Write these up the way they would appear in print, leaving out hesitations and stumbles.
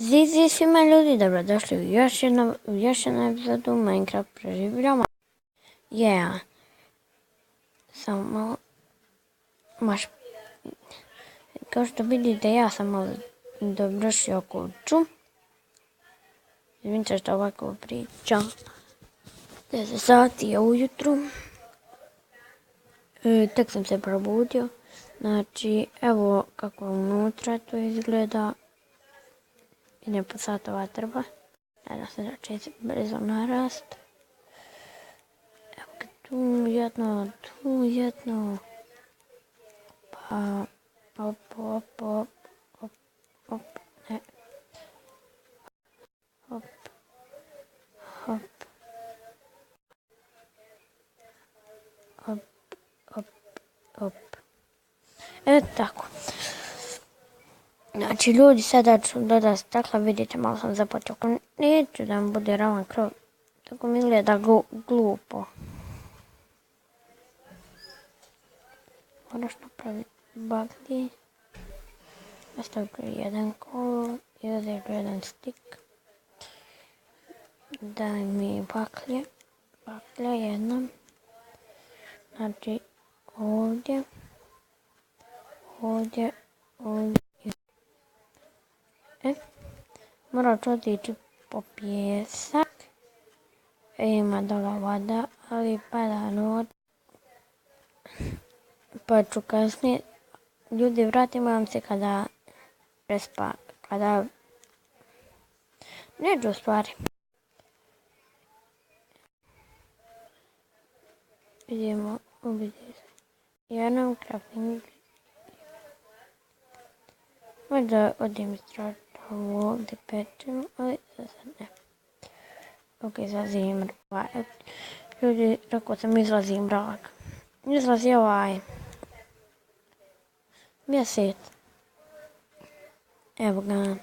Zizzy svima ljudi, dobrodošli u još jednu epizodu Minecraft preživljamo. Samo malo, kao što vidite, ja sam malo dovršio kuću. Izvinite što ovako pričam. 10 sati je ujutru. Tek sam se probudio. Znači, evo kako unutra to izgleda. Idem po satova drva. Nadam se da će se brzo narast. Evo ga tu jedno. Pa, op, ne. Op. Evo tako. Znači, ljudi, sada ću dodati stakla, vidite, malo sam započeo. Neću da mi bude ravan krov, tako mi gleda glupo. Moraš napraviti baklji. Nastavit ću jedan kolo i uzet ću jedan stik. Daj mi baklje. Baklja jedna. Znači, ovdje. Moram ću otići po pijesak. Ima dole voda, ali pada noć. Pa ću kasnije. Ljudi, vratimo vam se kada neđu u stvari. Idemo ubiti se. Jednom crafting. Možda odim istražiti ovdje pećinu, ali sad ne. Ok, izlazim. Ljudi, rekao sam izlazim mrak. Izlazi ovaj mjesec. Evo ga.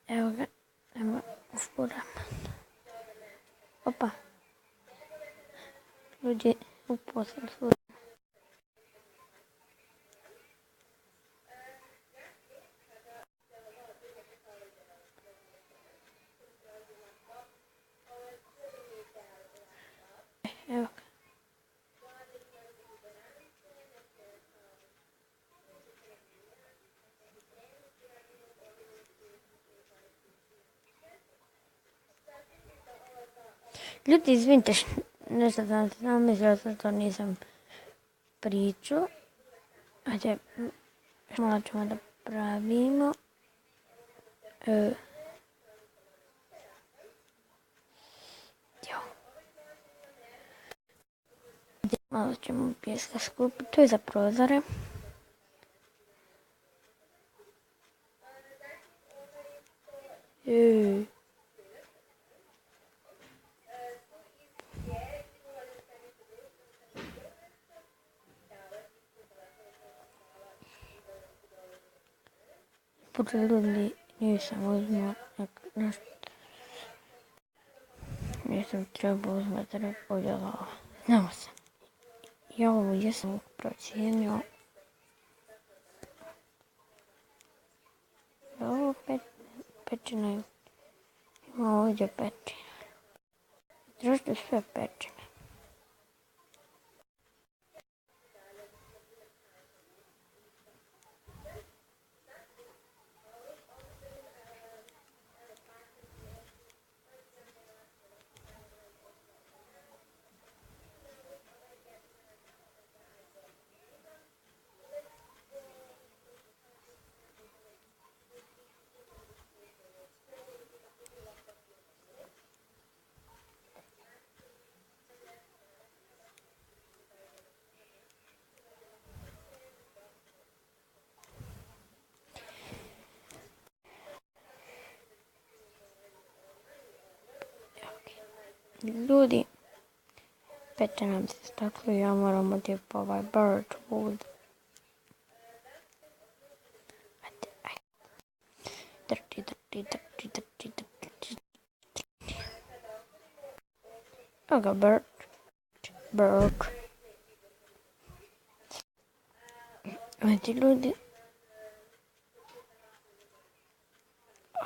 Evo ga. Evo ufuram. Opa. Ljudi, upao sam svoj. Evo ga. Ljudi, izvinite, nešto sam mislila sam to nisam pričao. Ajde, malo ćemo da pravimo. Malo ćemo pjeska skupiti, to je za prozore. Pošto ljudi nisam uzmao nešto. Nisam trebao uzmati podjela. Znao sam. Ja ovo jesam procijenio. Ovo pećina je. Ima ovdje pećina. Zašto sve pećine? Ljudi, peče nam se staklo i ja moram odjeti po ovaj birch wood. Ajde. Drti. Evo ga Burke. Ti ljudi.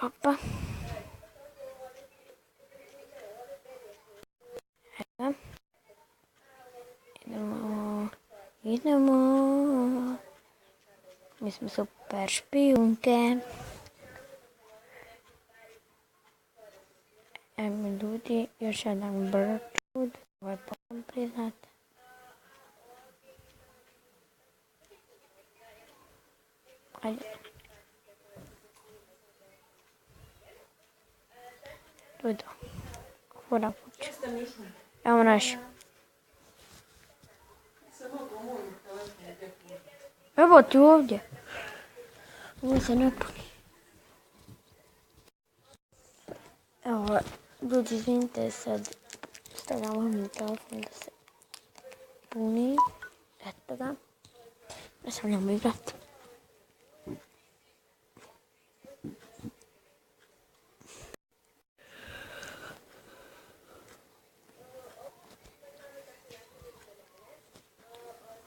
Opa. Evo. Idemo. Mi smo super špijunke. Evo ljudi, još jedan Birdwood. Ovo je potom priznat. Ajde. To je to. Hvala puć. Evo naš. Evo ti ovdje. Ovo se ne puni. Evo, ljudi, izvinite, sad stavljamo mi telefon da se puni. Eto ga. Nastavljamo igrat.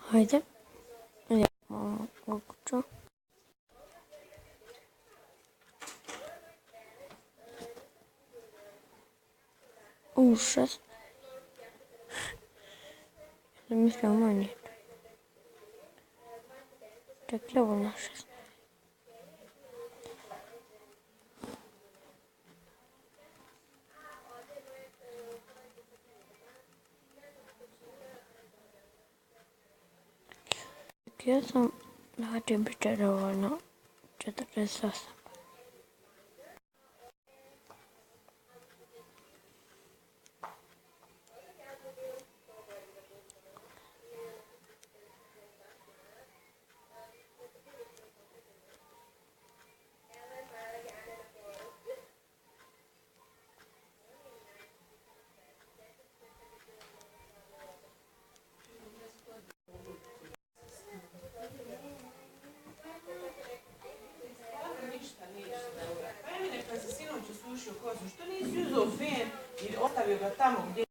Hajde. Idemo u kuću. U 6. Ja mislim manje. Čekaj, ovo na 6. Ja sam, znači bit će dovoljno 48. Što nisi uzeo fen i ostavio ga tamo gdje